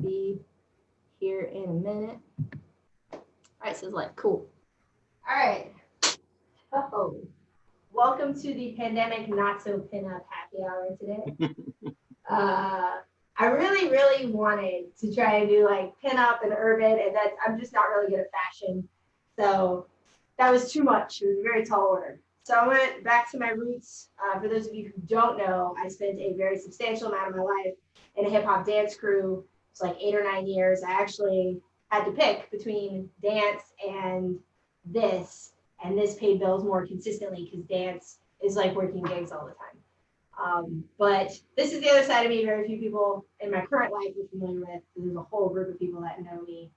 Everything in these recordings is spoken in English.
be here in a minute. All right, so it's like, cool. All right. Oh, welcome to the pandemic not so pinup happy hour today. I really wanted to try to do like pinup and urban, and that's I'm just not really good at fashion, so that was too much. It was a very tall order. So I went back to my roots. For those of you who don't know, I spent a very substantial amount of my life in a hip hop dance crew. It's like 8 or 9 years. I actually had to pick between dance and this paid bills more consistently because dance is like working gigs all the time. But this is the other side of me very few people in my current life are familiar with. There's a whole group of people that know me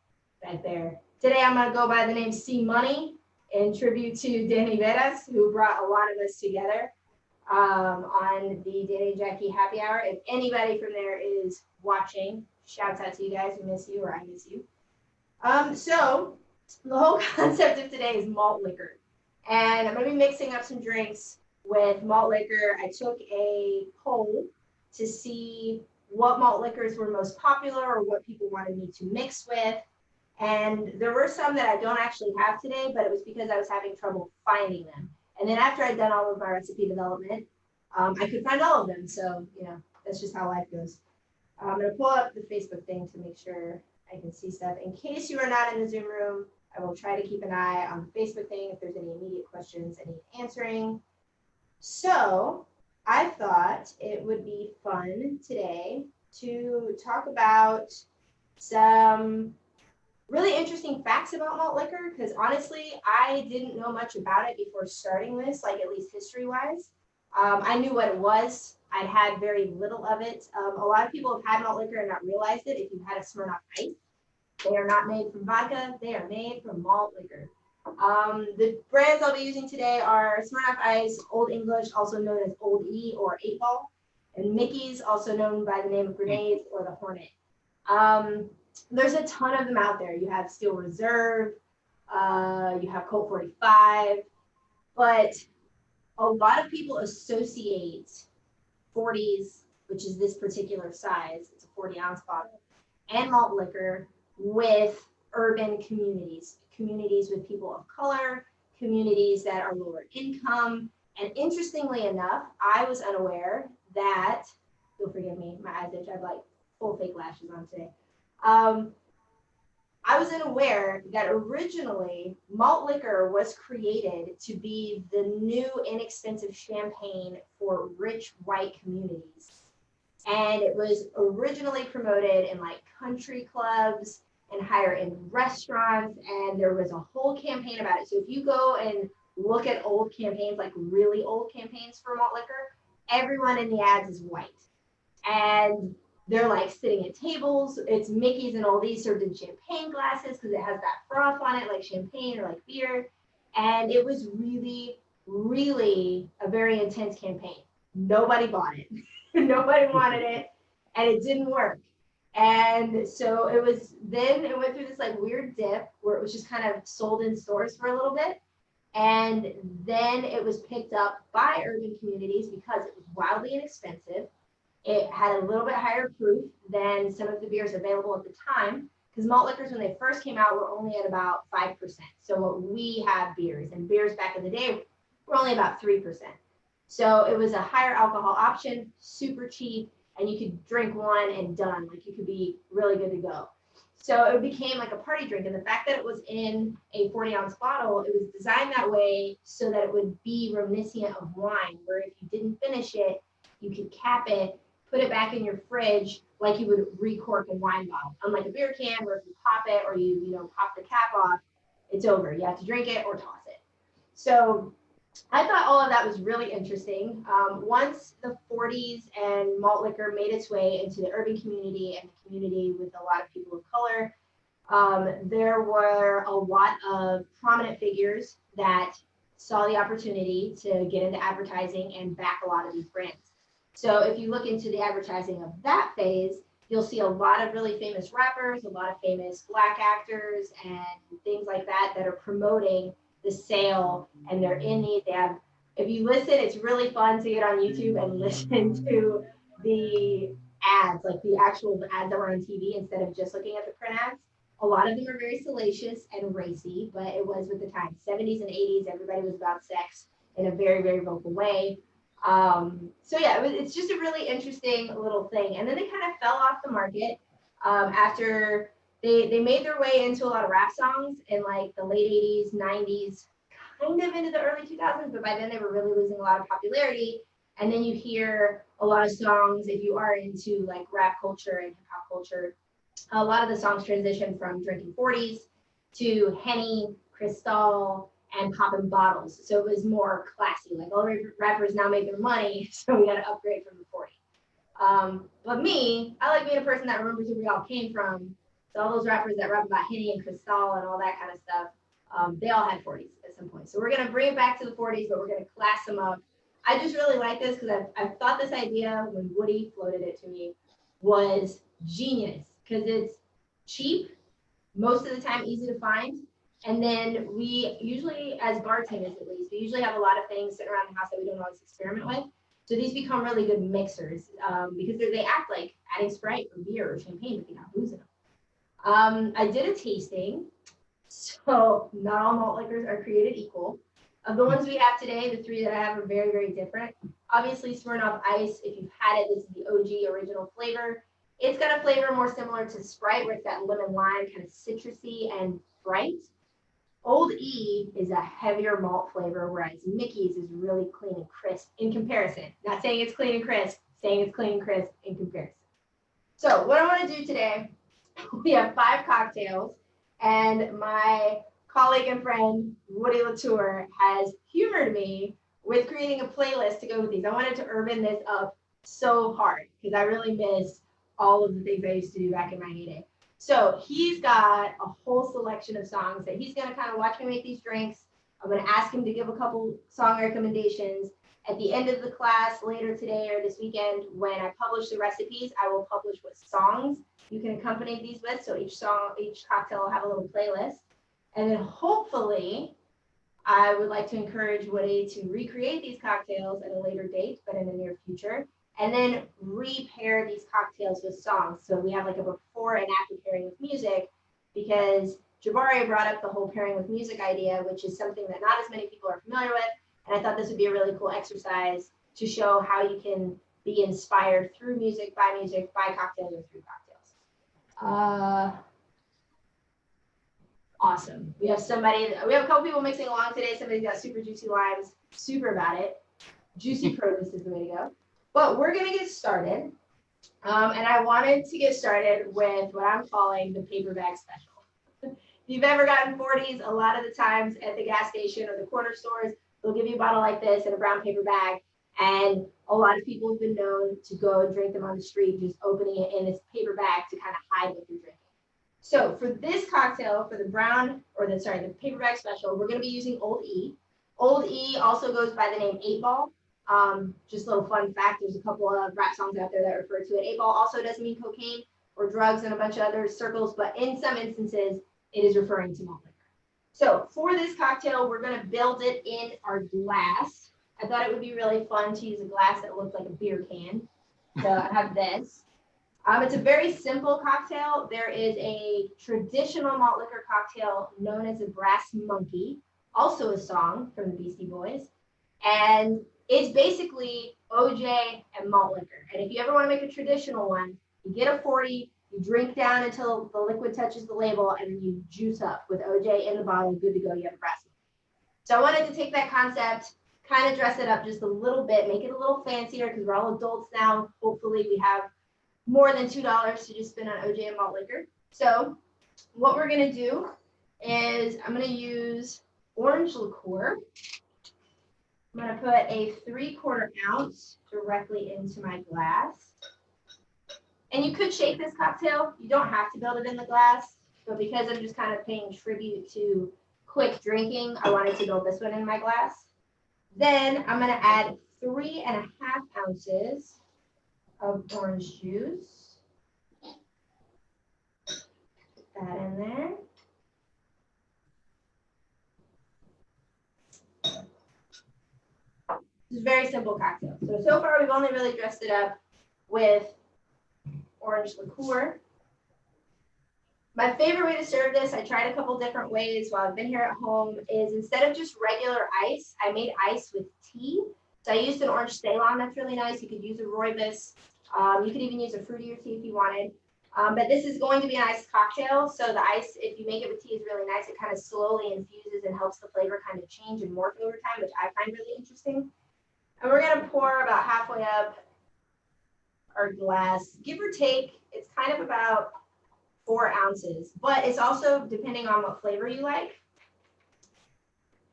right there. Today I'm going to go by the name C Money in tribute to Danny Veras, who brought a lot of us together on the Danny and Jackie Happy Hour. If anybody from there is watching, shouts out to you guys. We miss you, or I miss you. So the whole concept of today is malt liquor. And I'm going to be mixing up some drinks with malt liquor. I took a poll to see what malt liquors were most popular or what people wanted me to mix with. And there were some that I don't actually have today, but it was because I was having trouble finding them. And then after I'd done all of my recipe development, I could find all of them. So, that's just how life goes. I'm going to pull up the Facebook thing to make sure I can see stuff. In case you are not in the Zoom room, I will try to keep an eye on the Facebook thing if there's any immediate questions I need answering. So I thought it would be fun today to talk about some really interesting facts about malt liquor, because honestly, I didn't know much about it before starting this, like at least history-wise. I knew what it was. I'd had very little of it. A lot of people have had malt liquor and not realized it. If you had a Smirnoff Ice, they are not made from vodka. They are made from malt liquor. The brands I'll be using today are Smirnoff Ice, Old English, also known as Old E or 8 Ball, and Mickey's, also known by the name of Grenades or the Hornet. There's a ton of them out there. You have Steel Reserve, you have Colt 45, but a lot of people associate 40s, which is this particular size, it's a 40-ounce bottle, and malt liquor with urban communities with people of color, communities that are lower income. And interestingly enough, I was unaware that, you'll forgive me, my eyes itch, I have like full fake lashes on today. I was unaware that originally malt liquor was created to be the new inexpensive champagne for rich white communities. And it was originally promoted in like country clubs and higher end restaurants, and there was a whole campaign about it. So if you go and look at old campaigns, like really old campaigns for malt liquor, everyone in the ads is white. And they're like sitting at tables. It's Mickey's and all these served in champagne glasses because it has that froth on it, like champagne or like beer. And it was really, really a very intense campaign. Nobody bought it. Nobody wanted it, and it didn't work. And so it went through this like weird dip where it was just kind of sold in stores for a little bit. And then it was picked up by urban communities because it was wildly inexpensive. It had a little bit higher proof than some of the beers available at the time, because malt liquors, when they first came out, were only at about 5%. So what we have beers, and beers back in the day were only about 3%. So it was a higher alcohol option, super cheap, and you could drink one and done. Like you could be really good to go. So it became like a party drink. And the fact that it was in a 40-ounce bottle, it was designed that way so that it would be reminiscent of wine, where if you didn't finish it, you could cap it, put it back in your fridge like you would recork a wine bottle. Unlike a beer can, where if you pop it or you pop the cap off, it's over. You have to drink it or toss it. So I thought all of that was really interesting. Once the 40s and malt liquor made its way into the urban community and the community with a lot of people of color, there were a lot of prominent figures that saw the opportunity to get into advertising and back a lot of these brands. So if you look into the advertising of that phase, you'll see a lot of really famous rappers, a lot of famous Black actors and things like that that are promoting the sale, and they're in these. They have, if you listen, it's really fun to get on YouTube and listen to the ads, like the actual ads that were on TV instead of just looking at the print ads. A lot of them are very salacious and racy, but it was with the times. 70s and 80s, everybody was about sex in a very, very vocal way. So yeah, it's just a really interesting little thing. And then they kind of fell off the market after they made their way into a lot of rap songs in like the late 80s, 90s, kind of into the early 2000s, but by then they were really losing a lot of popularity. And then you hear a lot of songs, if you are into like rap culture and hip hop culture, a lot of the songs transition from drinking 40s to Henny, Cristal, and popping bottles. So it was more classy. Like all rappers now make their money, so we got to upgrade from the 40. But me, I like being a person that remembers where we all came from. So all those rappers that rap about Henny and Cristal and all that kind of stuff, they all had 40s at some point. So we're going to bring it back to the 40s, but we're going to class them up. I just really like this because I've thought this idea when Woody floated it to me was genius because it's cheap, most of the time easy to find. And then we usually, as bartenders at least, we usually have a lot of things sitting around the house that we don't always experiment with. So these become really good mixers because they act like adding Sprite or beer or champagne, but they got booze in them. I did a tasting. So not all malt liquors are created equal. Of the ones we have today, the three that I have are very, very different. Obviously, Smirnoff Ice, if you've had it, this is the OG original flavor. It's got a flavor more similar to Sprite, where it's that lemon lime, kind of citrusy and bright. Old E is a heavier malt flavor, whereas Mickey's is really clean and crisp in comparison. Not saying it's clean and crisp, saying it's clean and crisp in comparison. So what I want to do today, we have 5 cocktails, and my colleague and friend, Woody Latour, has humored me with creating a playlist to go with these. I wanted to urban this up so hard because I really miss all of the things I used to do back in my heyday. So he's got a whole selection of songs that he's going to kind of watch me make these drinks. I'm going to ask him to give a couple song recommendations. At the end of the class later today or this weekend, when I publish the recipes, I will publish what songs you can accompany these with. So each cocktail will have a little playlist. And then hopefully, I would like to encourage Woody to recreate these cocktails at a later date, but in the near future, and then repair these cocktails with songs. So we have like a before and after pairing with music, because Jabari brought up the whole pairing with music idea, which is something that not as many people are familiar with. And I thought this would be a really cool exercise to show how you can be inspired through music, by cocktails, or through cocktails. Awesome. We have a couple people mixing along today. Somebody's got super juicy limes, super about it. Juicy produce is the way to go. But we're going to get started. And I wanted to get started with what I'm calling the paper bag special. If you've ever gotten 40s, a lot of the times at the gas station or the corner stores, they'll give you a bottle like this in a brown paper bag. And a lot of people have been known to go and drink them on the street, just opening it in this paper bag to kind of hide what they're drinking. So for this cocktail, for the paper bag special, we're going to be using Old E. Old E also goes by the name 8 Ball. Just a little fun fact, there's a couple of rap songs out there that refer to it. 8 Ball also does mean cocaine or drugs in a bunch of other circles, but in some instances, it is referring to malt liquor. So for this cocktail, we're going to build it in our glass. I thought it would be really fun to use a glass that looked like a beer can. So I have this. It's a very simple cocktail. There is a traditional malt liquor cocktail known as a Brass Monkey, also a song from the Beastie Boys. And it's basically OJ and malt liquor. And if you ever want to make a traditional one, you get a 40, you drink down until the liquid touches the label, and then you juice up with OJ in the bottle, good to go, you have a Brass Monkey. So I wanted to take that concept, kind of dress it up just a little bit, make it a little fancier because we're all adults now. Hopefully we have more than $2 to just spend on OJ and malt liquor. So what we're going to do is I'm going to use orange liqueur. I'm going to put a 3/4 ounce directly into my glass. And you could shake this cocktail. You don't have to build it in the glass, but because I'm just kind of paying tribute to quick drinking, I wanted to build this one in my glass. Then I'm going to add 3.5 ounces of orange juice. Put that in there. This is a very simple cocktail. So far we've only really dressed it up with orange liqueur. My favorite way to serve this, I tried a couple different ways while I've been here at home, is instead of just regular ice, I made ice with tea. So I used an orange Ceylon that's really nice. You could use a rooibos. You could even use a fruitier tea if you wanted. But this is going to be an iced cocktail. So the ice, if you make it with tea, is really nice. It kind of slowly infuses and helps the flavor kind of change and morph over time, which I find really interesting. And we're going to pour about halfway up our glass, give or take. It's kind of about 4 ounces, but it's also depending on what flavor you like.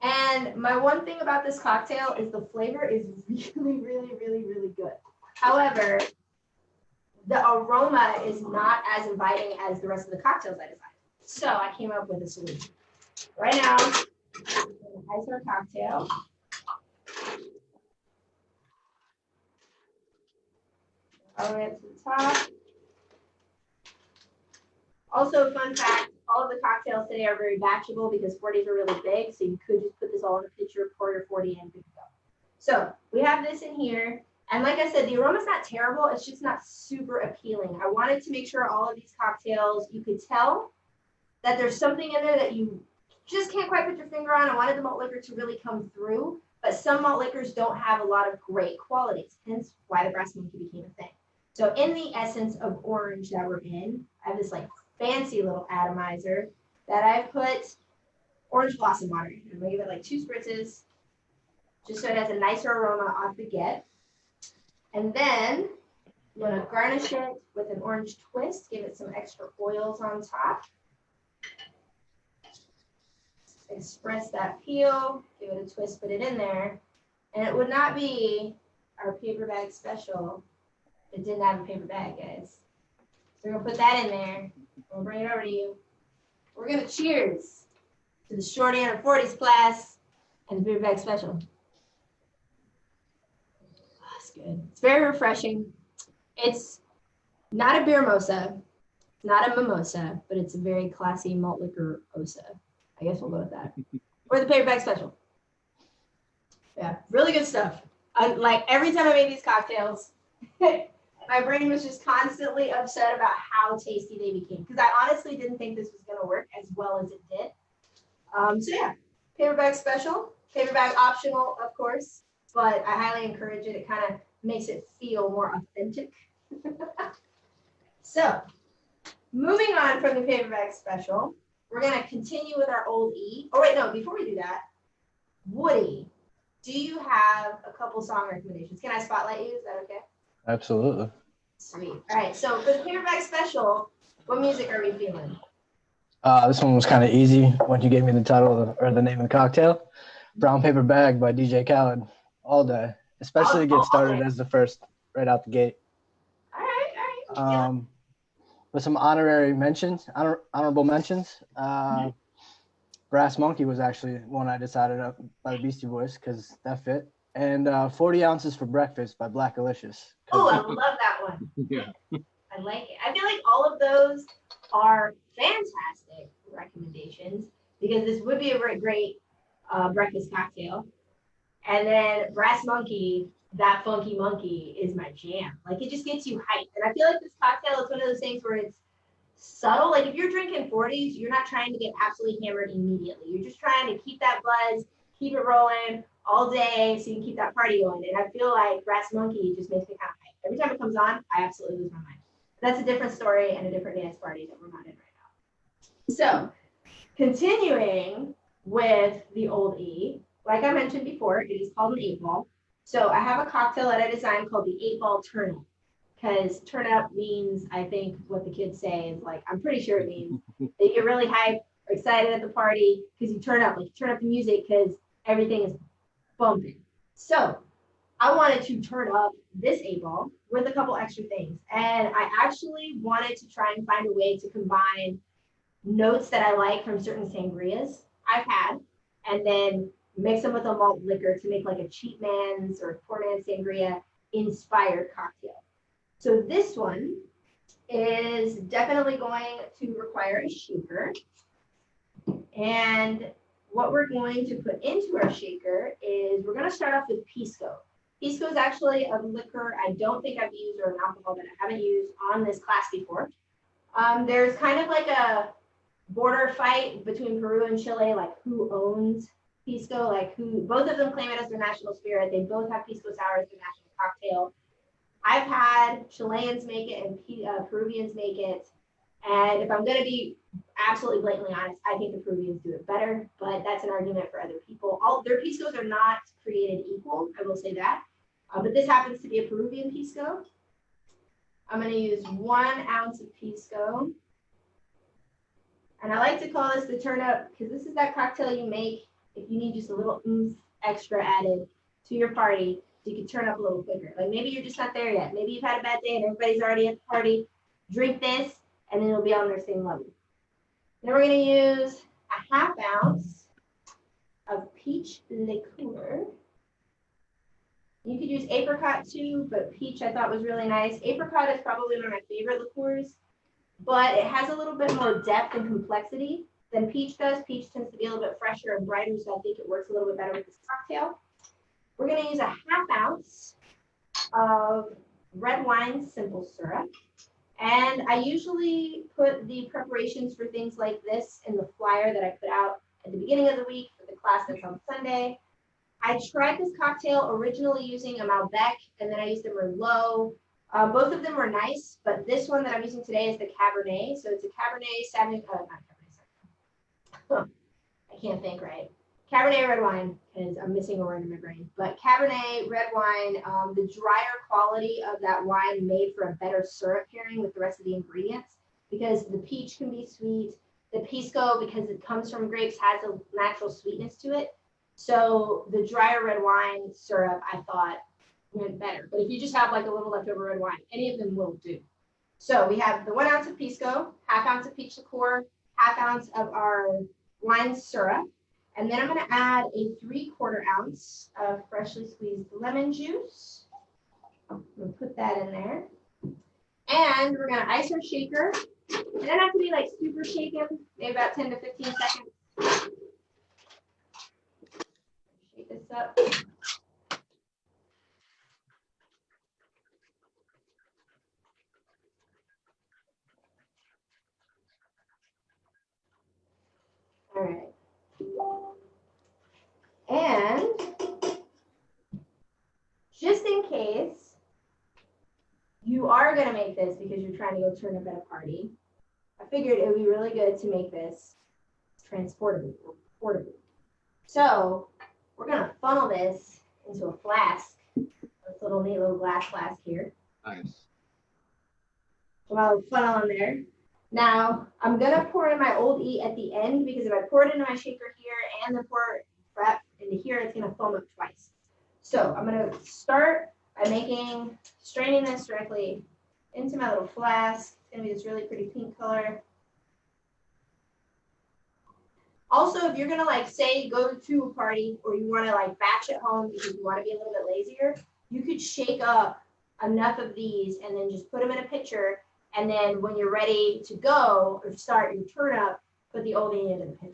And my one thing about this cocktail is the flavor is really, really, really, really good. However, the aroma is not as inviting as the rest of the cocktails I designed. So I came up with a solution. Right now, I'm going to ice our cocktail. All the way up to the top. Also, fun fact, all of the cocktails today are very batchable because 40s are really big, so you could just put this all in a pitcher, pour your 40 in, good to go. So we have this in here, and like I said, the aroma's not terrible, it's just not super appealing. I wanted to make sure all of these cocktails, you could tell that there's something in there that you just can't quite put your finger on. I wanted the malt liquor to really come through, but some malt liquors don't have a lot of great qualities, hence why the Brass Monkey became a thing. So in the essence of orange that we're in, I have this like fancy little atomizer that I put orange blossom water in. I'm gonna give it like 2 spritzes, just so it has a nicer aroma off the get. And then I'm gonna garnish it with an orange twist, give it some extra oils on top. Express that peel, give it a twist, put it in there. And it would not be our paper bag special if it didn't have a paper bag, guys. So we're gonna put that in there. We'll bring it over to you. We're gonna cheers to the Shorty under 40s class and the paper bag special. Oh, that's good. It's very refreshing. It's not a beer mosa, not a mimosa, but it's a very classy malt liquor osa. I guess we'll go with that. Or the paper bag special. Yeah, really good stuff. Like every time I made these cocktails, my brain was just constantly upset about how tasty they became because I honestly didn't think this was going to work as well as it did. So yeah, paper bag special, paper bag optional, of course, but I highly encourage it. It kind of makes it feel more authentic. So moving on from the paper bag special, we're going to continue with our Old E. Oh, wait, no, before we do that, Woody, do you have a couple song recommendations? Can I spotlight you? Is that okay? Absolutely. Sweet. All right, so for the paper bag special, what music are we feeling? This one was kind of easy once you gave me the title or the name of the cocktail. Brown Paper Bag by DJ Khaled. All day. Especially to get started as the first right out the gate. All right. With some honorary mentions, honorable mentions. Brass Monkey was actually one I decided up by the Beastie Boys because that fit. And 40 Ounces for Breakfast by Black Alicious. Oh, I love that one. Yeah. I like it. I feel like all of those are fantastic recommendations because this would be a very great breakfast cocktail. And then Brass Monkey, that funky monkey is my jam. Like it just gets you hyped. And I feel like this cocktail is one of those things where it's subtle. Like if you're drinking 40s, you're not trying to get absolutely hammered immediately. You're just trying to keep that buzz, keep it rolling all day so you can keep that party going. And I feel like Brass Monkey just makes me kind of hyped. Every time it comes on, I absolutely lose my mind. That's a different story and a different dance party that we're not in right now. So continuing with the Old E, like I mentioned before, it is called an 8-ball. So I have a cocktail that I designed called the 8-ball turn up. Because turn up means, I think what the kids say is like, I'm pretty sure it means that you get really hyped or excited at the party because you turn up, like you turn up the music because everything is bumping. So I wanted to turn up this 8-ball with a couple extra things. And I actually wanted to try and find a way to combine notes that I like from certain sangrias I've had, and then mix them with a malt liquor to make like a cheap man's or poor man's sangria inspired cocktail. So this one is definitely going to require a shaker. And what we're going to put into our shaker is we're going to start off with pisco. Pisco is actually a liquor I don't think I've used, or an alcohol that I haven't used on this class before. There's kind of like a border fight between Peru and Chile, like who owns Pisco, like who, both of them claim it as their national spirit. They both have Pisco Sour as their national cocktail. I've had Chileans make it and Peruvians make it. And if I'm going to be absolutely blatantly honest, I think the Peruvians do it better, but that's an argument for other people. All their Piscos are not created equal, I will say that. But this happens to be a Peruvian Pisco. I'm going to use 1 ounce of Pisco. And I like to call this the turn up because this is that cocktail you make if you need just a little oomph extra added to your party so you can turn up a little quicker. Like maybe you're just not there yet. Maybe you've had a bad day and everybody's already at the party. Drink this and then you'll be on their same level. Then we're going to use a 1/2 ounce of peach liqueur. You could use apricot too, but peach I thought was really nice. Apricot is probably one of my favorite liqueurs, but it has a little bit more depth and complexity than peach does. Peach tends to be a little bit fresher and brighter, so I think it works a little bit better with this cocktail. We're going to use a 1/2 ounce of red wine simple syrup. And I usually put the preparations for things like this in the flyer that I put out at the beginning of the week for the class that's on Sunday. I tried this cocktail originally using a Malbec, and then I used a Merlot. Both of them were nice, but this one that I'm using today is the Cabernet. So it's a Cabernet not Cabernet, sorry. I can't think right. Cabernet red wine, because I'm missing a word in my brain. But Cabernet red wine, the drier quality of that wine made for a better syrup pairing with the rest of the ingredients, because the peach can be sweet. The Pisco, because it comes from grapes, has a natural sweetness to it. So the drier red wine syrup, I thought, went better. But if you just have like a little leftover red wine, any of them will do. So we have the 1 ounce of Pisco, 1/2 ounce of peach liqueur, 1/2 ounce of our wine syrup. And then I'm going to add a 3/4 ounce of freshly squeezed lemon juice. I'm going to put that in there. And we're going to ice our shaker. It doesn't have to be like super shaken, maybe about 10 to 15 seconds. Shake this up. All right. And just in case you are going to make this because you're trying to go turn up at a party, I figured it would be really good to make this transportable or portable. So we're going to funnel this into a flask, this little neat little glass flask here. Nice. So I'll funnel in there. Now I'm going to pour in my Old E at the end, because if I pour it into my shaker here and then pour it into here, it's going to foam up twice. So I'm going to start by straining this directly into my little flask. It's going to be this really pretty pink color. Also, if you're going to like say go to a party, or you want to like batch at home because you want to be a little bit lazier, you could shake up enough of these and then just put them in a pitcher. And then when you're ready to go or start your turn up, put the Old E into the pitcher.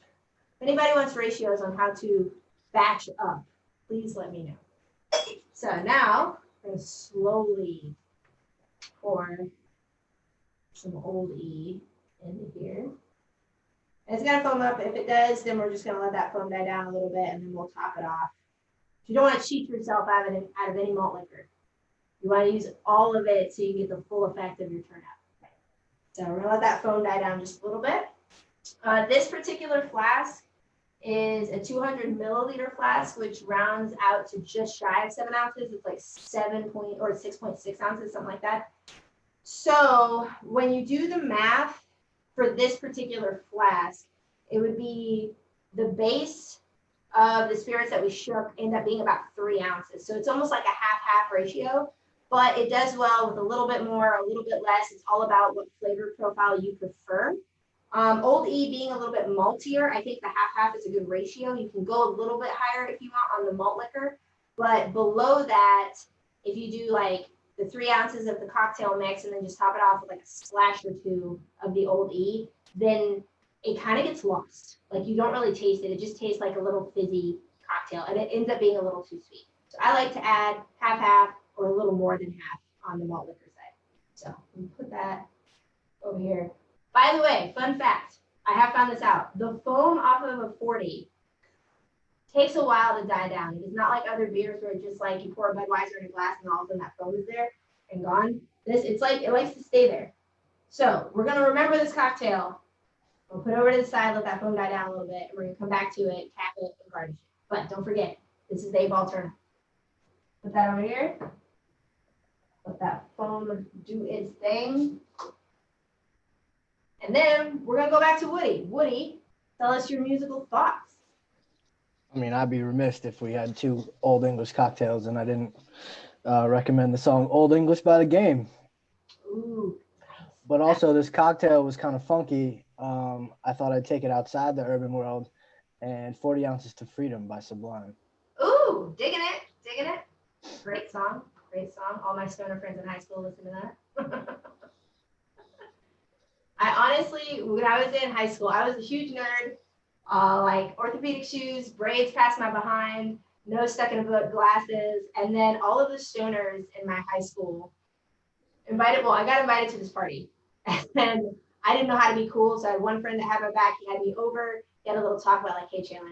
If anybody wants ratios on how to batch up, please let me know. So now I'm going to slowly pour some Old E into here. And it's going to foam up. If it does, then we're just going to let that foam die down a little bit, and then we'll top it off. You don't want to cheat yourself out of any malt liquor. You want to use all of it so you get the full effect of your turn up. So we're going to let that foam die down just a little bit. This particular flask is a 200 milliliter flask, which rounds out to just shy of 7 ounces. It's like 6.6 ounces, something like that. So when you do the math for this particular flask, it would be the base of the spirits that we shook end up being about 3 ounces. So it's almost like a half-half ratio. But it does well with a little bit more, a little bit less. It's all about what flavor profile you prefer. Old E being a little bit maltier, I think the half-half is a good ratio. You can go a little bit higher if you want on the malt liquor. But below that, if you do like the 3 ounces of the cocktail mix and then just top it off with like a splash or two of the Old E, then it kind of gets lost. Like you don't really taste it. It just tastes like a little fizzy cocktail, and it ends up being a little too sweet. So I like to add half or a little more than half on the malt liquor side. So let me put that over here. By the way, fun fact, I have found this out. The foam off of a 40 takes a while to die down. It is not like other beers where it's just like you pour a Budweiser in a glass and all of a sudden that foam is there and gone. It's like it likes to stay there. So we're gonna remember this cocktail. We'll put it over to the side, let that foam die down a little bit, and we're gonna come back to it, cap it, and garnish it. But don't forget, this is the 8-ball turn. Put that over here. Let that foam do its thing. And then we're gonna go back to Woody. Woody, tell us your musical thoughts. I mean, I'd be remiss if we had 2 Old English cocktails and I didn't recommend the song Old English by The Game. Ooh. But also, this cocktail was kind of funky. I thought I'd take it outside the urban world, and 40 Ounces to Freedom by Sublime. Ooh, digging it, digging it. Great song, great song. All my stoner friends in high school listen to that. I honestly, when I was in high school, I was a huge nerd. Like orthopedic shoes, braids past my behind, nose stuck in a book, glasses, and then all of the stoners in my high school I got invited to this party. And I didn't know how to be cool, so I had one friend that had my back. He had me over. He had a little talk about like, hey, Chandler,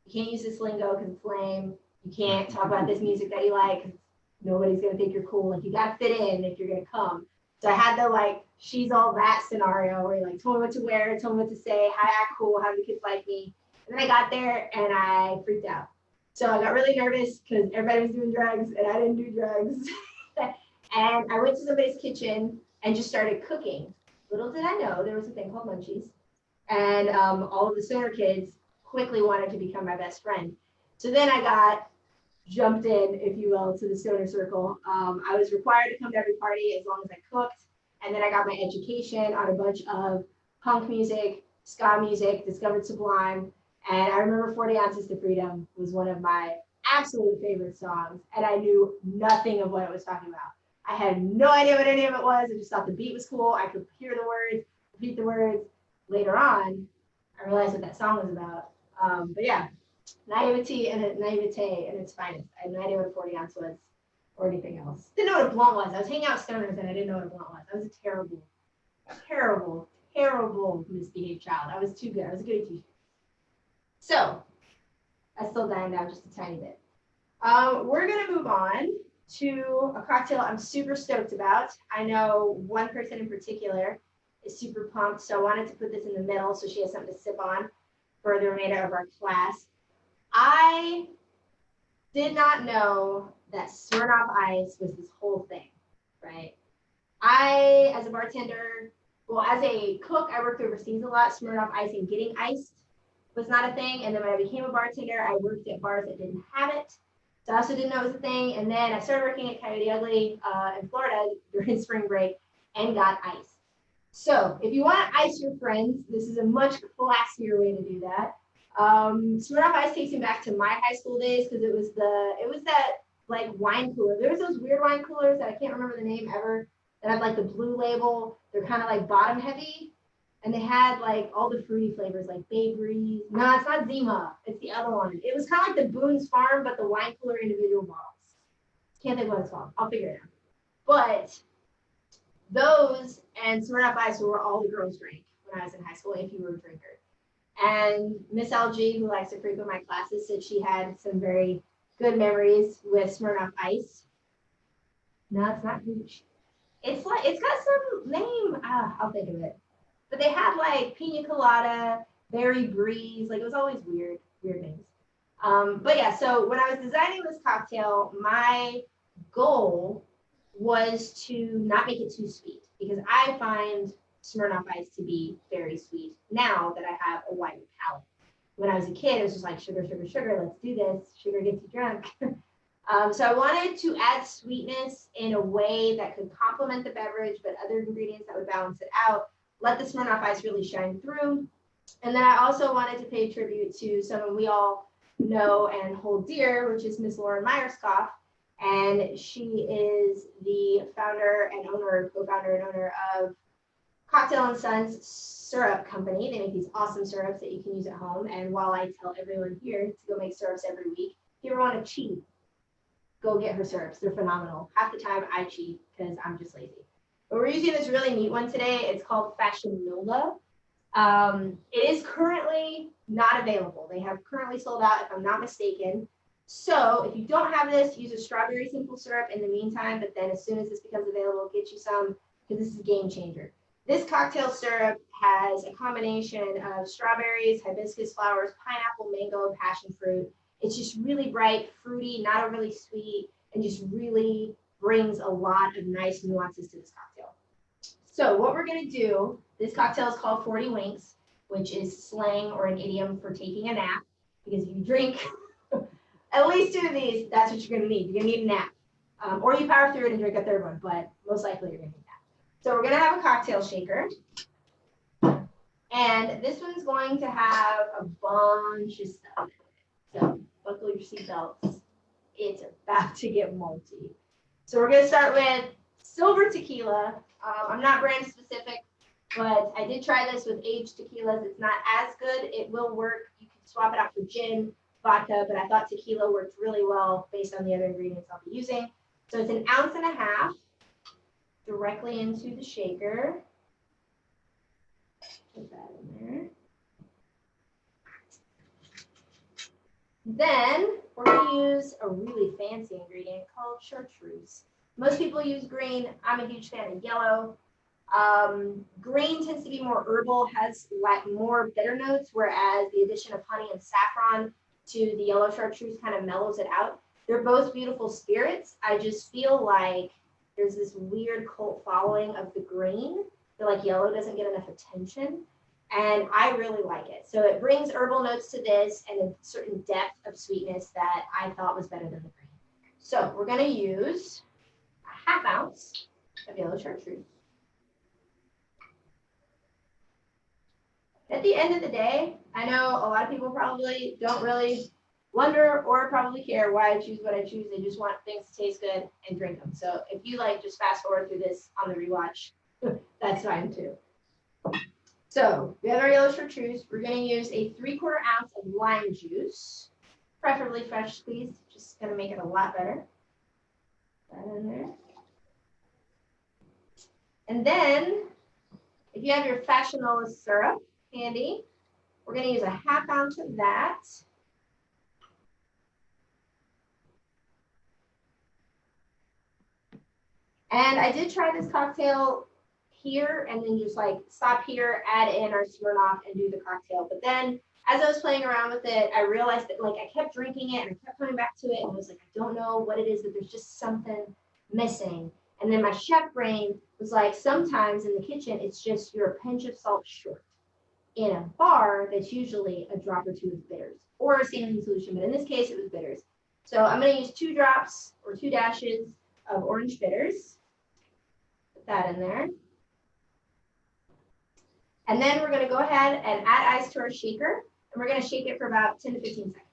you can't use this lingo because it's lame. You can't talk about this music that you like because nobody's gonna think you're cool. Like you gotta fit in if you're gonna come. So I had the like she's all that scenario where he like told me what to wear, told me what to say, how to act cool, how the kids like me. And then I got there and I freaked out. So I got really nervous because everybody was doing drugs and I didn't do drugs. And I went to somebody's kitchen and just started cooking. Little did I know there was a thing called munchies. And all of the stoner kids quickly wanted to become my best friend. So then I got jumped in, if you will, to the stoner circle. I was required to come to every party as long as I cooked. And then I got my education on a bunch of punk music, ska music, discovered Sublime. And I remember 40 Ounces to Freedom was one of my absolute favorite songs. And I knew nothing of what it was talking about. I had no idea what any of it was. I just thought the beat was cool. I could hear the words, repeat the words. Later on, I realized what that song was about. But yeah, naivete and its finest. I had no idea what a 40 ounce was or anything else. Didn't know what a blunt was. I was hanging out with stoners and I didn't know what a blunt was. I was a terrible misbehaved child. I was too good. I was a goody two-shoes. So I still dying down just a tiny bit. We're gonna move on to a cocktail I'm super stoked about. I know one person in particular is super pumped, so I wanted to put this in the middle so she has something to sip on for the remainder of our class. I did not know that Smirnoff Ice was this whole thing, right? I, as a bartender, well, as a cook, I worked overseas a lot. Smirnoff Ice and getting iced was not a thing. And then when I became a bartender, I worked at bars that didn't have it. So I also didn't know it was a thing. And then I started working at Coyote Ugly in Florida during spring break and got ice. So if you want to ice your friends, this is a much classier way to do that. Smirnoff Ice takes me back to my high school days because it was that like wine cooler. There was those weird wine coolers that I can't remember the name ever that had like the blue label. They're kind of like bottom heavy. And they had like all the fruity flavors like Bay Breeze. No, it's not Zima. It's the other one. It was kind of like the Boone's Farm, but the wine cooler individual bottles. Can't think what it's called. I'll figure it out. But those and Smirnoff Ice were where all the girls drank when I was in high school, if you were a drinker. And Miss LG, who likes to frequent my classes, said she had some very good memories with Smirnoff Ice. No, it's not Hooch. It's got some name. I'll think of it. But they had like pina colada, berry breeze. Like it was always weird names. But yeah, so when I was designing this cocktail, my goal was to not make it too sweet because I find Smirnoff Ice to be very sweet now that I have a wider palate. When I was a kid, it was just like sugar, sugar, sugar. Let's do this. Sugar gets you drunk. So I wanted to add sweetness in a way that could complement the beverage, but other ingredients that would balance it out. Let the Smirnoff Ice really shine through. And then I also wanted to pay tribute to someone we all know and hold dear, which is Miss Lauren Myerscough. And she is the founder and owner, co-founder and owner of Cocktail and Sons Syrup Company. They make these awesome syrups that you can use at home. And while I tell everyone here to go make syrups every week, if you ever want to cheat, go get her syrups. They're phenomenal. Half the time I cheat because I'm just lazy. But we're using this really neat one today. It's called Fashionola. It is currently not available. They have currently sold out, if I'm not mistaken. So if you don't have this, use a strawberry simple syrup in the meantime. But then as soon as this becomes available, get you some because this is a game changer. This cocktail syrup has a combination of strawberries, hibiscus flowers, pineapple, mango, and passion fruit. It's just really bright, fruity, not overly sweet, and just really brings a lot of nice nuances to this cocktail. So what we're going to do, this cocktail is called 40 Winks, which is slang or an idiom for taking a nap. Because if you drink at least 2 of these, that's what you're going to need. You're going to need a nap. Or you power through it and drink a third one, but most likely you're going to need that. So we're going to have a cocktail shaker. And this one's going to have a bunch of stuff in it. So buckle your seatbelts. It's about to get malty. So we're going to start with silver tequila. I'm not brand specific, but I did try this with aged tequilas. It's not as good. It will work. You can swap it out for gin, vodka, but I thought tequila worked really well based on the other ingredients I'll be using. So it's 1.5 ounces directly into the shaker. Put that in there. Then we're going to use a really fancy ingredient called chartreuse. Most people use green. I'm a huge fan of yellow. Green tends to be more herbal, has like more bitter notes, whereas the addition of honey and saffron to the yellow chartreuse kind of mellows it out. They're both beautiful spirits. I just feel like there's this weird cult following of the green. I feel like yellow doesn't get enough attention, and I really like it. So it brings herbal notes to this and a certain depth of sweetness that I thought was better than the green. So we're going to use 1/2 ounce of yellow chartreuse. At the end of the day, I know a lot of people probably don't really wonder or probably care why I choose what I choose. They just want things to taste good and drink them. So if you like just fast forward through this on the rewatch, that's fine too. So we have our yellow chartreuse. We're going to use a 3/4 ounce of lime juice, preferably fresh squeezed, just going to make it a lot better. Put that in there. And then if you have your Fashionola syrup handy, we're going to use 1/2 ounce of that. And I did try this cocktail here and then just like stop here, add in our Smirnoff and do the cocktail. But then as I was playing around with it, I realized that like I kept drinking it and I kept coming back to it and I was like, I don't know what it is, but there's just something missing. And then my chef brain was like, sometimes in the kitchen, it's just you're a pinch of salt short. In a bar, that's usually a drop or 2 of bitters or a saline solution, but in this case, it was bitters. So I'm going to use 2 drops or 2 dashes of orange bitters. Put that in there. And then we're going to go ahead and add ice to our shaker, and we're going to shake it for about 10 to 15 seconds.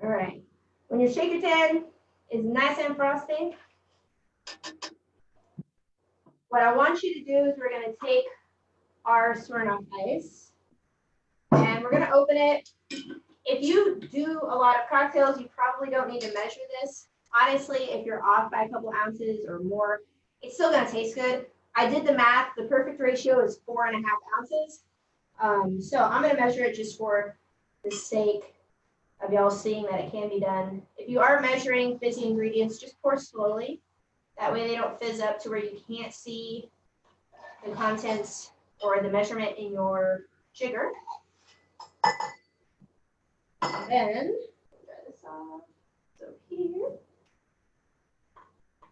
All right. When your shaker tin is nice and frosty, what I want you to do is we're going to take our Smirnoff Ice and we're going to open it. If you do a lot of cocktails, you probably don't need to measure this. Honestly, if you're off by a couple ounces or more, it's still going to taste good. I did the math. The perfect ratio is 4.5 ounces. So I'm going to measure it just for the sake of y'all seeing that it can be done. If you are measuring fizzy ingredients, just pour slowly. That way they don't fizz up to where you can't see the contents or the measurement in your sugar. And then, this off. So here.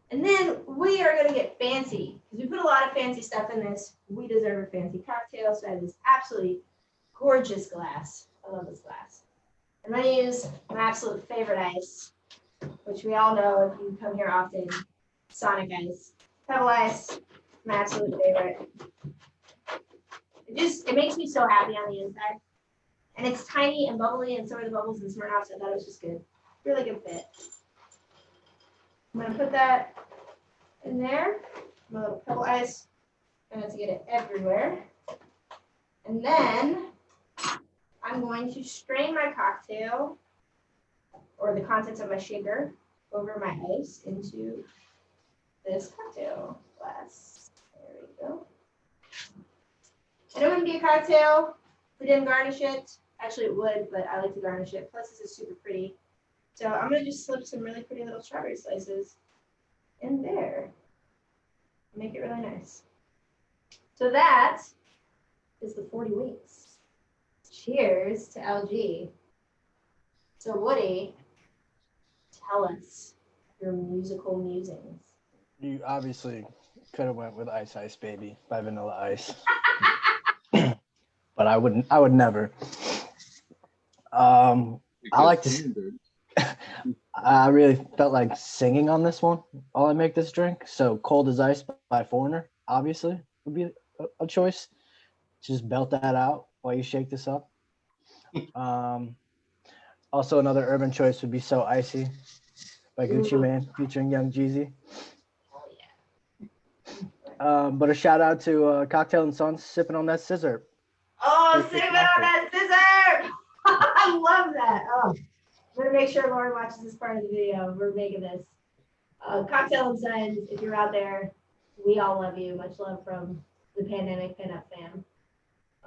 And then we are going to get fancy because we put a lot of fancy stuff in this. We deserve a fancy cocktail. So I have this absolutely gorgeous glass. I love this glass. I'm going to use my absolute favorite ice, which we all know if you come here often, Sonic Ice. Pebble Ice, my absolute favorite. It makes me so happy on the inside. And it's tiny and bubbly, and so are the bubbles in Smirnoff, so I thought it was just good. Really good fit. I'm gonna put that in there. My little pebble ice. I'm going to get it everywhere. And then I'm going to strain my cocktail or the contents of my shaker over my ice into this cocktail glass. There we go. And it wouldn't be a cocktail if we didn't garnish it. Actually, it would, but I like to garnish it. Plus, this is super pretty. So I'm going to just slip some really pretty little strawberry slices in there. Make it really nice. So that is the 40 winks. Cheers to LG. So Woody, tell us your musical musings. You obviously could have went with Ice Ice Baby by Vanilla Ice. But I would never. I like to. I really felt like singing on this one while I make this drink. So Cold as Ice by Foreigner, obviously, would be a choice. Just belt that out while you shake this up. Also, another urban choice would be So Icy by Gucci Mane featuring Young Jeezy. Oh, yeah. But a shout out to Cocktail and Sons sipping on that scissor. Oh, sipping on that scissor! I love that. Oh, I'm gonna make sure Lauren watches this part of the video. We're making this. Cocktail and Sons, if you're out there, we all love you. Much love from the pandemic pinup fam.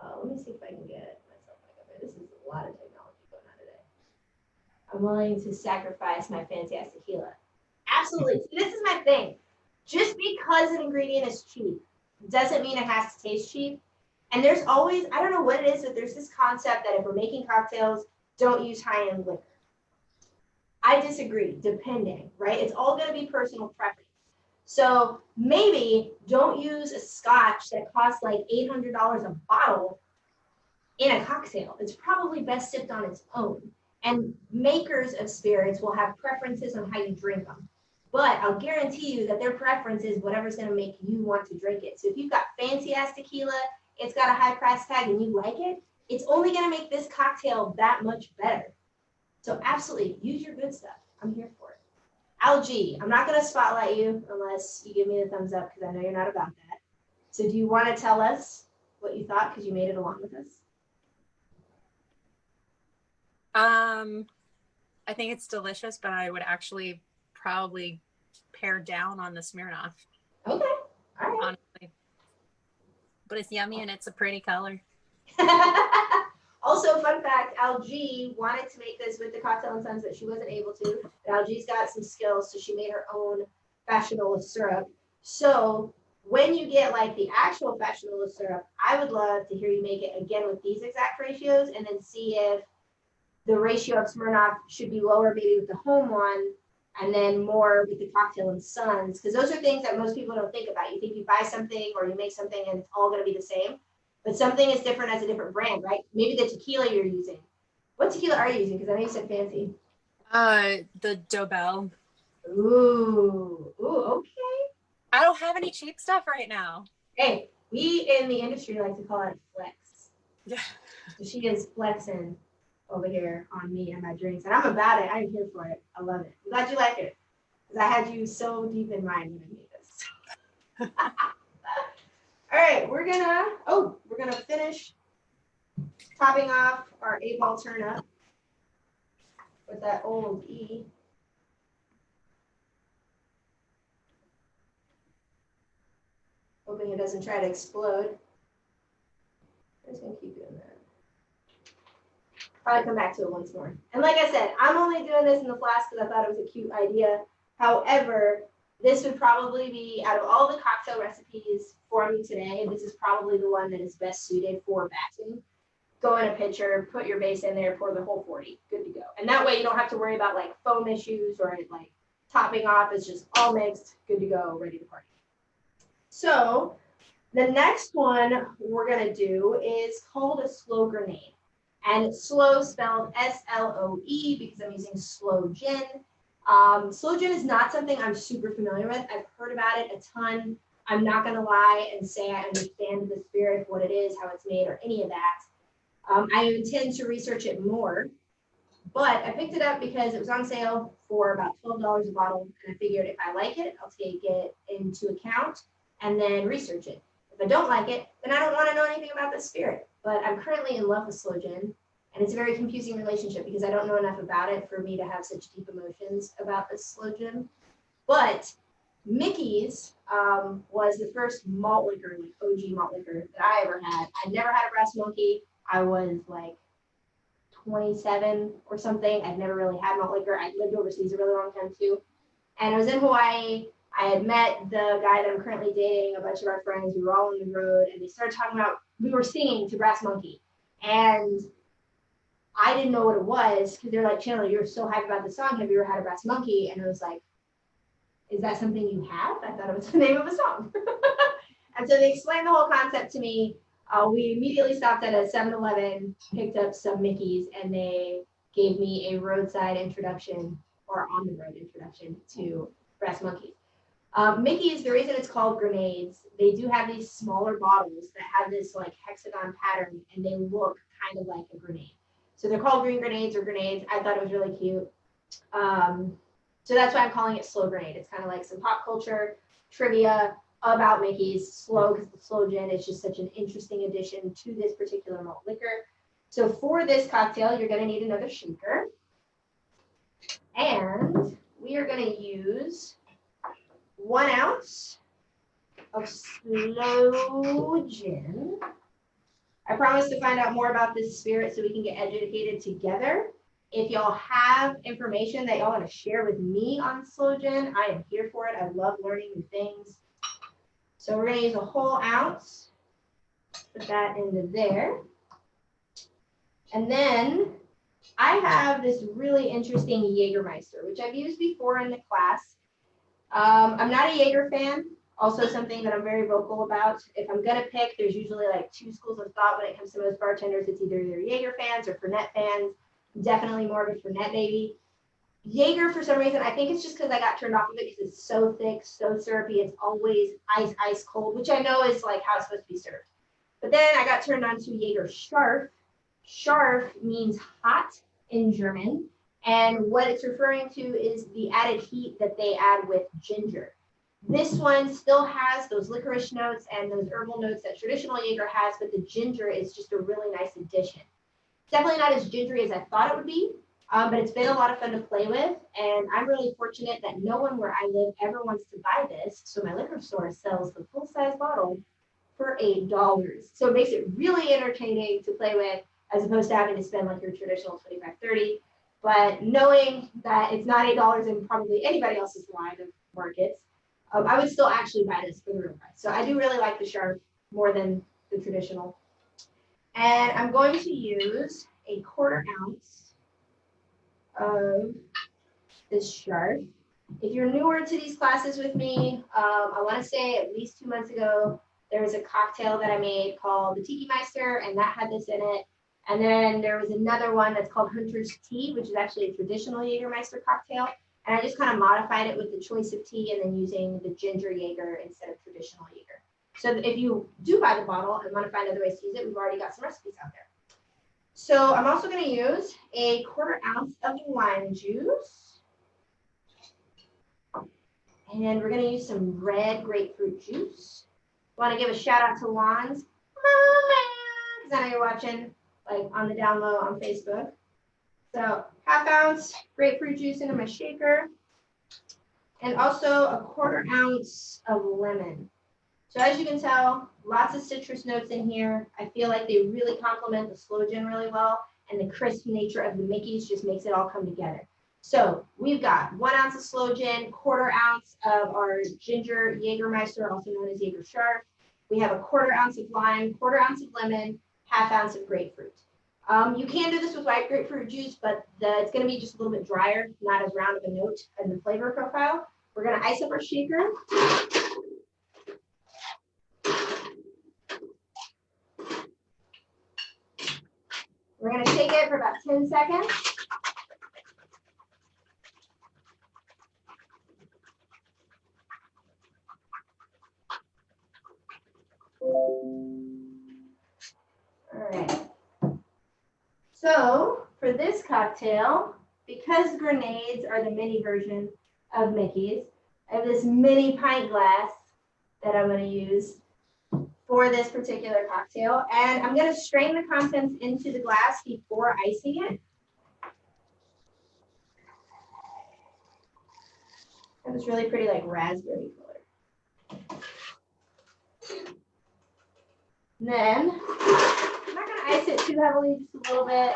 Let me see if I can get myself back up there. This is a lot of technology going on today. I'm willing to sacrifice my fancy ass tequila. Absolutely. This is my thing. Just because an ingredient is cheap doesn't mean it has to taste cheap. And there's always, I don't know what it is, but there's this concept that if we're making cocktails, don't use high-end liquor. I disagree, depending, right? It's all going to be personal preference. So maybe don't use a scotch that costs like $800 a bottle in a cocktail. It's probably best sipped on its own. And makers of spirits will have preferences on how you drink them. But I'll guarantee you that their preference is whatever's going to make you want to drink it. So if you've got fancy ass tequila, it's got a high price tag and you like it, it's only going to make this cocktail that much better. So absolutely, use your good stuff. I'm here for it. LG, I'm not going to spotlight you unless you give me the thumbs up because I know you're not about that. So do you want to tell us what you thought because you made it along with us? I think it's delicious, but I would actually probably pare down on the Smirnoff. Okay, all right. Honestly. But it's yummy and it's a pretty color. Also, fun fact, LG wanted to make this with the Cocktail and Sons, but she wasn't able to. But LG's got some skills, so she made her own fashionable syrup. So when you get like the actual fashionable syrup, I would love to hear you make it again with these exact ratios and then see if the ratio of Smirnoff should be lower maybe with the home one and then more with the Cocktail and Sons, because those are things that most people don't think about. You think you buy something or you make something and it's all going to be the same. But something is different as a different brand, right? Maybe the tequila you're using. What tequila are you using? Because I know you said fancy. The Dobel. Ooh, okay. I don't have any cheap stuff right now. Hey, we in the industry like to call it flex. Yeah. So she is flexing over here on me and my drinks. And I'm about it. I'm here for it. I love it. I'm glad you like it. Because I had you so deep in mind when I made this. All right, we're gonna finish topping off our 8-ball turn up with that old E. Hoping it doesn't try to explode. I'm just gonna keep doing that. Probably come back to it once more. And like I said, I'm only doing this in the flask because I thought it was a cute idea. However, this would probably be, out of all the cocktail recipes for me today, this is probably the one that is best suited for batching. Go in a pitcher, put your base in there, pour the whole 40, good to go. And that way you don't have to worry about like foam issues or like topping off. It's just all mixed, good to go, ready to party. So the next one we're gonna do is called a Sloe Grenade. And Sloe spelled S-L-O-E because I'm using Sloe Gin. Sloe Gin is not something I'm super familiar with. I've heard about it a ton. I'm not going to lie and say I understand the spirit, what it is, how it's made, or any of that. I intend to research it more, but I picked it up because it was on sale for about $12 a bottle, and I figured if I like it, I'll take it into account and then research it. If I don't like it, then I don't want to know anything about the spirit. But I'm currently in love with Sloe Gin, and it's a very confusing relationship because I don't know enough about it for me to have such deep emotions about this Sloe Gin. But Mickey's was the first malt liquor, like OG malt liquor that I ever had. I'd never had a Brass Monkey. I was like 27 or something. I'd never really had malt liquor. I'd lived overseas a really long time too. And I was in Hawaii. I had met the guy that I'm currently dating, a bunch of our friends. We were all on the road, and they started talking about, we were singing to Brass Monkey. And I didn't know what it was because they're like, Chandler, you're so hyped about the song. Have you ever had a Brass Monkey? And I was like, is that something you have? I thought it was the name of a song. And so they explained the whole concept to me. We immediately stopped at a 7-Eleven, picked up some Mickey's, and they gave me a roadside introduction or on the road introduction to Brass Monkey. Mickey's, the reason it's called grenades, they do have these smaller bottles that have this like hexagon pattern, and they look kind of like a grenade. So they're called green grenades or grenades. I thought it was really cute. So that's why I'm calling it Sloe Grenade. It's kind of like some pop culture trivia about Mickey's. Sloe, because the Sloe Gin is just such an interesting addition to this particular malt liquor. So for this cocktail, you're going to need another shaker. And we are going to use 1 ounce of Sloe Gin. I promise to find out more about this spirit so we can get educated together. If y'all have information that y'all want to share with me on Sloe Gin, I am here for it. I love learning new things. So we're going to use a whole ounce. Put that into there. And then I have this really interesting Jägermeister, which I've used before in the class. I'm not a Jaeger fan. Also something that I'm very vocal about. If I'm going to pick, there's usually like 2 schools of thought when it comes to most bartenders. It's either they're Jaeger fans or Fernet fans. Definitely more of a Fernet baby. Jaeger, for some reason, I think it's just because I got turned off of it because it's so thick, so syrupy. It's always ice cold, which I know is like how it's supposed to be served. But then I got turned on to Jaeger Scharf. Scharf means hot in German. And what it's referring to is the added heat that they add with ginger. This one still has those licorice notes and those herbal notes that traditional Jaeger has, but the ginger is just a really nice addition. Definitely not as gingery as I thought it would be, but it's been a lot of fun to play with, and I'm really fortunate that no one where I live ever wants to buy this, so my liquor store sells the full-size bottle for $8. So it makes it really entertaining to play with, as opposed to having to spend like your traditional $25, $30. But knowing that it's not $8 in probably anybody else's line of markets, I would still actually buy this for the real price. So I do really like the Sharp more than the traditional. And I'm going to use a 1/4 ounce of this Sharp. If you're newer to these classes with me, I want to say at least 2 months ago, there was a cocktail that I made called the Tiki Meister, and that had this in it. And then there was another one that's called Hunter's Tea, which is actually a traditional Jägermeister cocktail. And I just kind of modified it with the choice of tea and then using the ginger Jaeger instead of traditional Jaeger. So if you do buy the bottle and want to find other ways to use it, we've already got some recipes out there. So I'm also going to use a 1/4 ounce of lime juice. And we're going to use some red grapefruit juice. Want to give a shout out to Lon's because I know you're watching like on the down low on Facebook. So 1/2 ounce grapefruit juice into my shaker. And also a 1/4 ounce of lemon. So as you can tell, lots of citrus notes in here. I feel like they really complement the Sloe Gin really well, and the crisp nature of the Mickey's just makes it all come together. So we've got 1 ounce of Sloe Gin, 1/4 ounce of our ginger Jägermeister, also known as Jaeger Sharp. We have a 1/4 ounce of lime, 1/4 ounce of lemon, 1/2 ounce of grapefruit. You can do this with white grapefruit juice, but it's going to be just a little bit drier, not as round of a note in the flavor profile. We're going to ice up our shaker. We're going to take it for about 10 seconds. All right. this cocktail, because grenades are the mini version of Mickey's, I have this mini pint glass that I'm going to use for this particular cocktail. And I'm going to strain the contents into the glass before icing it. And it's really pretty like raspberry color. And then I'm not going to ice it too heavily, just a little bit.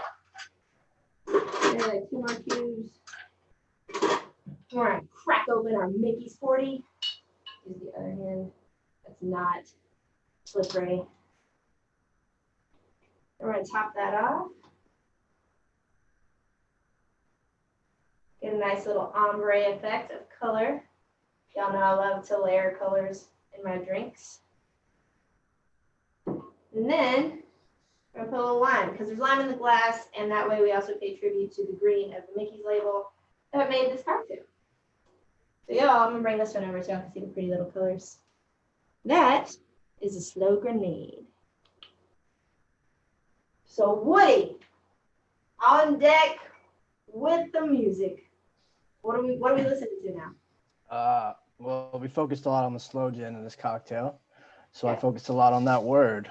Maybe like 2 more cubes. We're going to crack open our Mickey's 40. Use the other hand that's not slippery. And we're going to top that off. Get a nice little ombre effect of color. Y'all know I love to layer colors in my drinks. And then I'm going to put a little lime because there's lime in the glass, and that way we also pay tribute to the green of the Mickey's label that made this cocktail. So y'all, I'm going to bring this one over so y'all can see the pretty little colors. That is a Sloe Grenade. So Woody, on deck with the music. What are we listening to now? Well, we focused a lot on the slow gin in this cocktail, so I focused a lot on that word.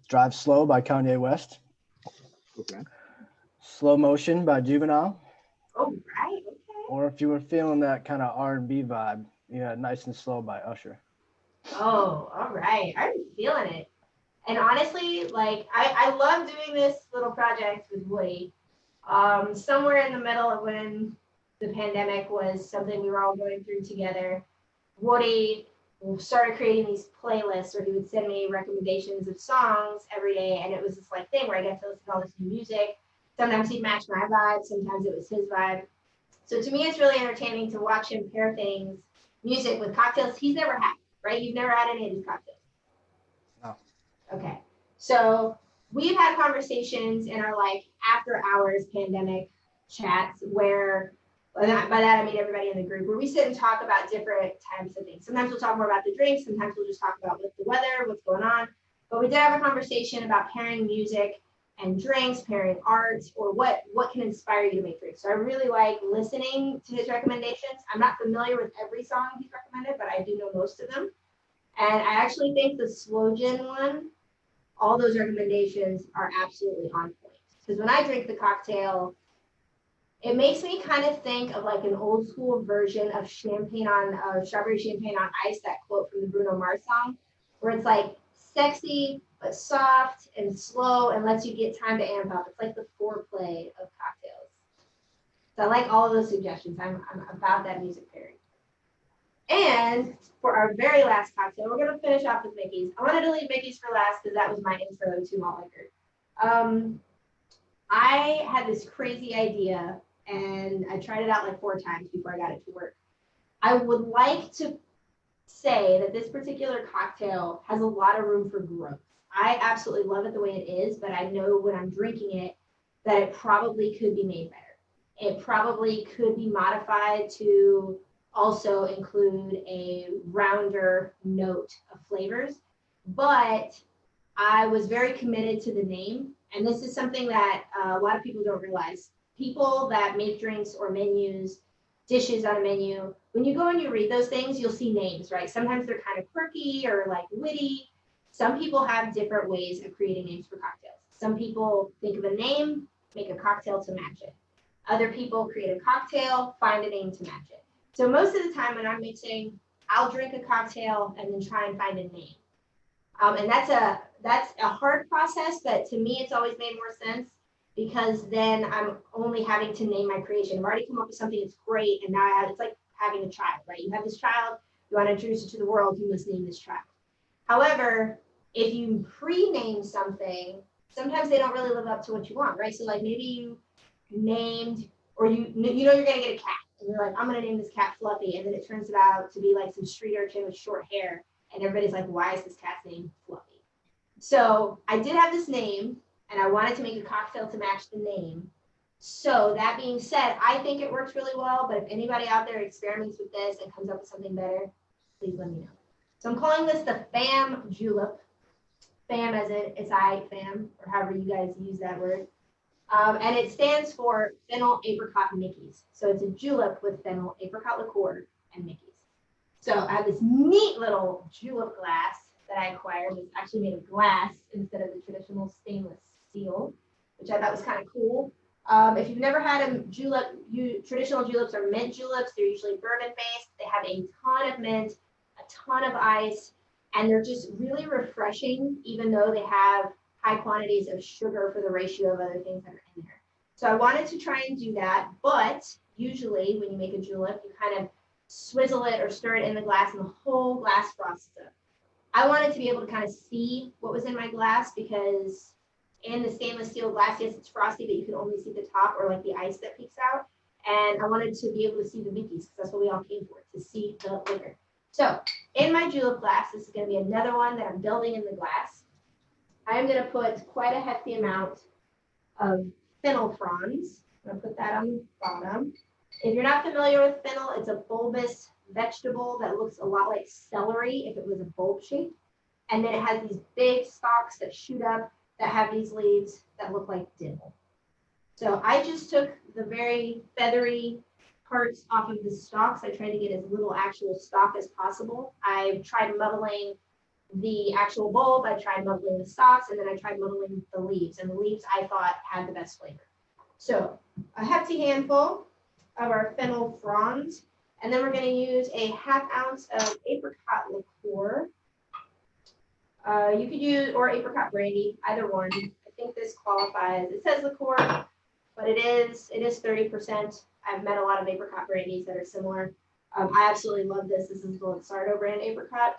Drive Slow by Kanye West. Okay. Slow Motion by Juvenile. Oh, right. Okay. Or if you were feeling that kind of R&B vibe, yeah, Nice and Slow by Usher. Oh, all right. I'm feeling it. And honestly, like I love doing this little project with Woody. Somewhere in the middle of when the pandemic was something we were all going through together, Woody started creating these playlists where he would send me recommendations of songs every day, and it was this like thing where I got to listen to all this new music. Sometimes he'd match my vibe, sometimes it was his vibe. So to me, it's really entertaining to watch him pair things, music with cocktails he's never had, right? You've never had any of these cocktails. No. Okay. So we've had conversations in our like after hours pandemic chats where, by that I mean everybody in the group, where we sit and talk about different types of things. Sometimes we'll talk more about the drinks, sometimes we'll just talk about what's the weather, what's going on. But we did have a conversation about pairing music and drinks, pairing art, or what can inspire you to make drinks. So I really like listening to his recommendations. I'm not familiar with every song he's recommended, but I do know most of them. And I actually think the Sloe Gin one, all those recommendations are absolutely on point. Because when I drink the cocktail, it makes me kind of think of like an old school version of strawberry champagne on ice, that quote from the Bruno Mars song, where it's like sexy, but soft and slow and lets you get time to amp up. It's like the foreplay of cocktails. So I like all of those suggestions. I'm about that music pairing. And for our very last cocktail, we're going to finish off with Mickey's. I wanted to leave Mickey's for last because that was my intro to malt liquor. I had this crazy idea, and I tried it out like 4 times before I got it to work. I would like to say that this particular cocktail has a lot of room for growth. I absolutely love it the way it is, but I know when I'm drinking it that it probably could be made better. It probably could be modified to also include a rounder note of flavors, but I was very committed to the name. And this is something that a lot of people don't realize. People that make drinks or menus, dishes on a menu, when you go and you read those things, you'll see names, right? Sometimes they're kind of quirky or like witty. Some people have different ways of creating names for cocktails. Some people think of a name, make a cocktail to match it. Other people create a cocktail, find a name to match it. So most of the time when I'm mixing, I'll drink a cocktail and then try and find a name. And that's a hard process, but to me, it's always made more sense because then I'm only having to name my creation. I've already come up with something that's great, and now it's like having a child, right? You have this child, you want to introduce it to the world, you must name this child. However, if you pre-name something, sometimes they don't really live up to what you want, right? So like maybe you named, or you know you're gonna get a cat, and you're like, I'm gonna name this cat Fluffy, and then it turns out to be like some street urchin with short hair, and everybody's like, why is this cat's name Fluffy? So I did have this name, and I wanted to make a cocktail to match the name. So that being said, I think it works really well, but if anybody out there experiments with this and comes up with something better, please let me know. So I'm calling this the F.A.M. Julep. F.A.M. as in it's I, F.A.M., or however you guys use that word. And it stands for fennel apricot Mickeys. So it's a julep with fennel apricot liqueur and Mickeys. So I have this neat little julep glass that I acquired. It's actually made of glass instead of the traditional stainless steel, which I thought was kind of cool. If you've never had a julep, traditional juleps are mint juleps. They're usually bourbon based. They have a ton of mint, a ton of ice, and they're just really refreshing, even though they have high quantities of sugar for the ratio of other things that are in there. So I wanted to try and do that, but usually when you make a julep, you kind of swizzle it or stir it in the glass and the whole glass frosts up. I wanted to be able to kind of see what was in my glass because in the stainless steel glass, yes, it's frosty, but you can only see the top or like the ice that peeks out. And I wanted to be able to see the Mickeys because that's what we all came for, to see the liquor. So in my julep glass, this is going to be another one that I'm building in the glass. I'm going to put quite a hefty amount of fennel fronds. I'm going to put that on the bottom. If you're not familiar with fennel, it's a bulbous vegetable that looks a lot like celery if it was a bulb shape. And then it has these big stalks that shoot up that have these leaves that look like dill. So I just took the very feathery parts off of the stalks. I tried to get as little actual stalk as possible. I tried muddling the actual bulb, I tried muddling the stalks, and then I tried muddling the leaves. And the leaves I thought had the best flavor. So a hefty handful of our fennel fronds, and then we're going to use a 1/2 ounce of apricot liqueur. You could use, or apricot brandy, either one. I think this qualifies. It says liqueur, but it is 30%. I've met a lot of apricot brandies that are similar. I absolutely love this. This is the Luxardo brand apricot.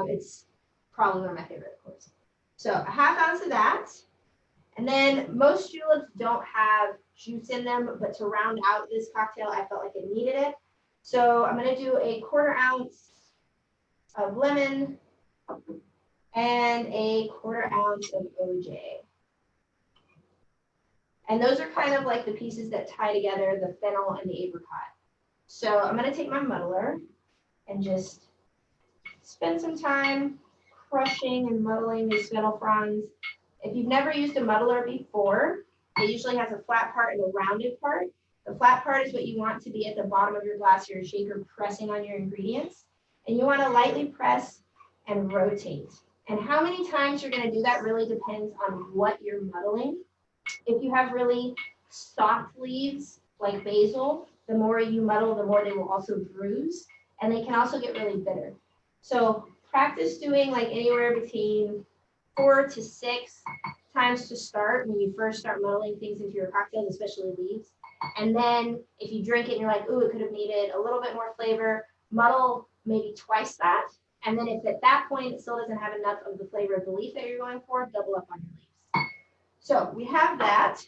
It's probably one of my favorite, of course. So a 1/2 ounce of that. And then most juleps don't have juice in them, but to round out this cocktail, I felt like it needed it. So I'm going to do a 1/4 ounce of lemon and a 1/4 ounce of OJ. And those are kind of like the pieces that tie together the fennel and the apricot. So I'm going to take my muddler and just spend some time crushing and muddling these fennel fronds. If you've never used a muddler before, it usually has a flat part and a rounded part. The flat part is what you want to be at the bottom of your glass or your shaker pressing on your ingredients. And you want to lightly press and rotate. And how many times you're going to do that really depends on what you're muddling. If you have really soft leaves like basil, the more you muddle, the more they will also bruise. And they can also get really bitter. So practice doing like anywhere between 4 to 6 times to start when you first start muddling things into your cocktails, especially leaves. And then if you drink it and you're like, ooh, it could have needed a little bit more flavor, muddle maybe twice that. And then if at that point it still doesn't have enough of the flavor of the leaf that you're going for, double up on your leaves. So we have that.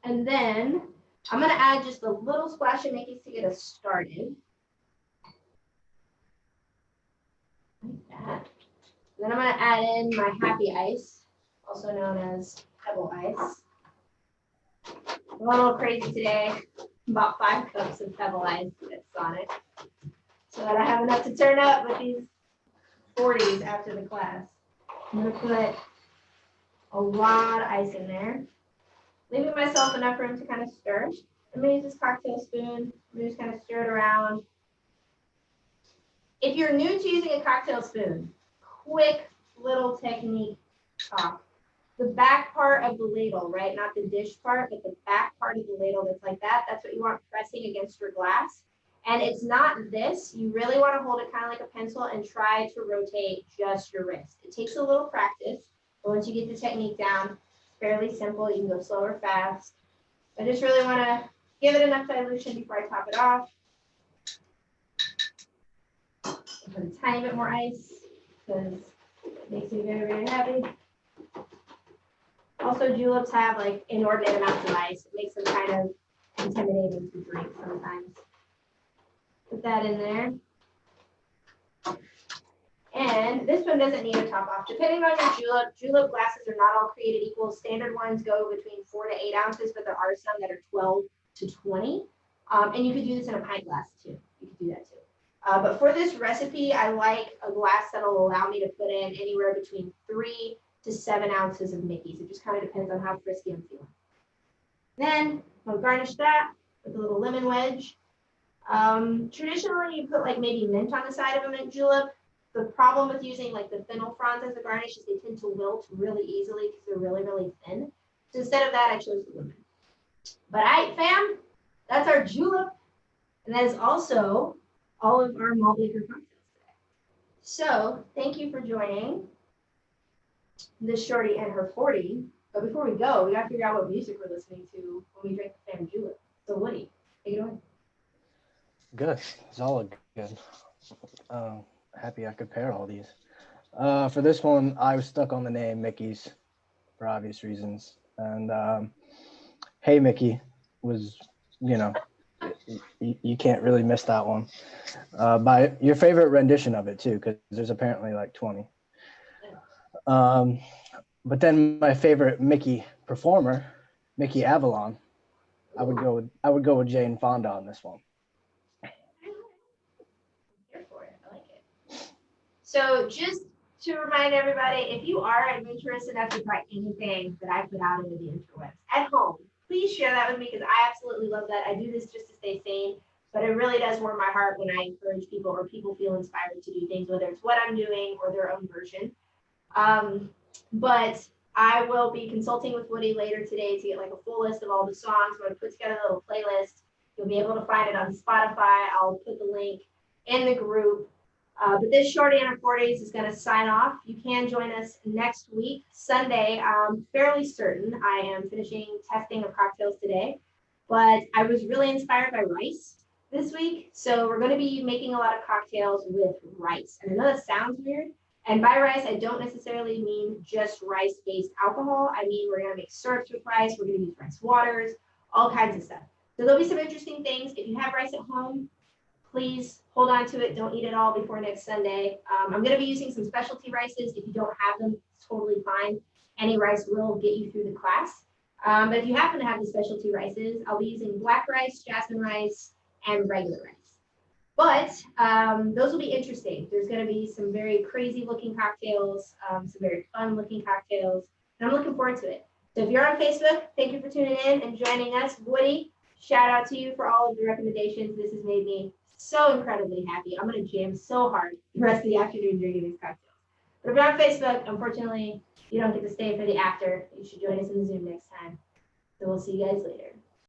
And then I'm going to add just a little splash of Mickeys to get us started. Like that. Then I'm going to add in my happy ice, also known as pebble ice. I'm a little crazy today. About 5 cups of pebble ice at Sonic, so that I have enough to turn up with these 40s after the class. I'm going to put a lot of ice in there, leaving myself enough room to kind of stir. I'm going to use this cocktail spoon. I'm going to just kind of stir it around. If you're new to using a cocktail spoon, quick little technique talk. The back part of the ladle, right? Not the dish part, but the back part of the ladle that's like that. That's what you want pressing against your glass. And it's not this. You really want to hold it kind of like a pencil and try to rotate just your wrist. It takes a little practice, but once you get the technique down, it's fairly simple. You can go slow or fast. I just really want to give it enough dilution before I top it off. Put a tiny bit more ice because it makes me very, very happy. Also, juleps have like inordinate amounts of ice. It makes them kind of intimidating to drink sometimes. Put that in there. And this one doesn't need a top off. Depending on your julep glasses are not all created equal. Standard ones go between 4 to 8 ounces, but there are some that are 12 to 20. And you could do this in a pint glass too. You could do that too. But for this recipe, I like a glass that'll allow me to put in anywhere between 3 to 7 ounces of Mickeys. It just kind of depends on how frisky I'm feeling. Then we'll garnish that with a little lemon wedge. Traditionally, you put like maybe mint on the side of a mint julep. The problem with using like the fennel fronds as a garnish is they tend to wilt really easily because they're really, really thin. So instead of that, I chose the lemon. But fam, that's our julep. And that is also all of our malt liquor cocktails today. So thank you for joining this Shorty and her 40. But before we go, we got to figure out what music we're listening to when we drink the F.A.M. julep. So Woody, take it away. Good. It's all good. Happy I could pair all these. For this one, I was stuck on the name Mickey's for obvious reasons. And Hey Mickey was, you can't really miss that one. By your favorite rendition of it too, because there's apparently like 20. But then my favorite Mickey performer, Mickey Avalon, I would go with Jane Fonda on this one. Here for it. I like it. So just to remind everybody, if you are adventurous enough to try anything that I put out into the interwebs at home, please share that with me because I absolutely love that. I do this just to stay sane, but it really does warm my heart when I encourage people or people feel inspired to do things, whether it's what I'm doing or their own version. But I will be consulting with Woody later today to get like a full list of all the songs. I'm going to put together a little playlist. You'll be able to find it on Spotify. I'll put the link in the group. But this Shorty in her 40s is going to sign off. You can join us next week, Sunday. I'm fairly certain I am finishing testing of cocktails today, but I was really inspired by rice this week. So we're going to be making a lot of cocktails with rice. And I know that sounds weird. And by rice, I don't necessarily mean just rice-based alcohol. I mean, we're going to make syrups with rice. We're going to use rice waters, all kinds of stuff. So there'll be some interesting things. If you have rice at home, please hold on to it. Don't eat it all before next Sunday. I'm going to be using some specialty rices. If you don't have them, it's totally fine. Any rice will get you through the class. But if you happen to have the specialty rices, I'll be using black rice, jasmine rice, and regular rice. But those will be interesting. There's going to be some very crazy looking cocktails, some very fun looking cocktails, and I'm looking forward to it. So if you're on Facebook, thank you for tuning in and joining us. Woody, shout out to you for all of the recommendations. This has made me so incredibly happy. I'm going to jam so hard the rest of the afternoon drinking these cocktails. But if you're on Facebook, unfortunately, you don't get to stay for the after. You should join us in the Zoom next time. So we'll see you guys later.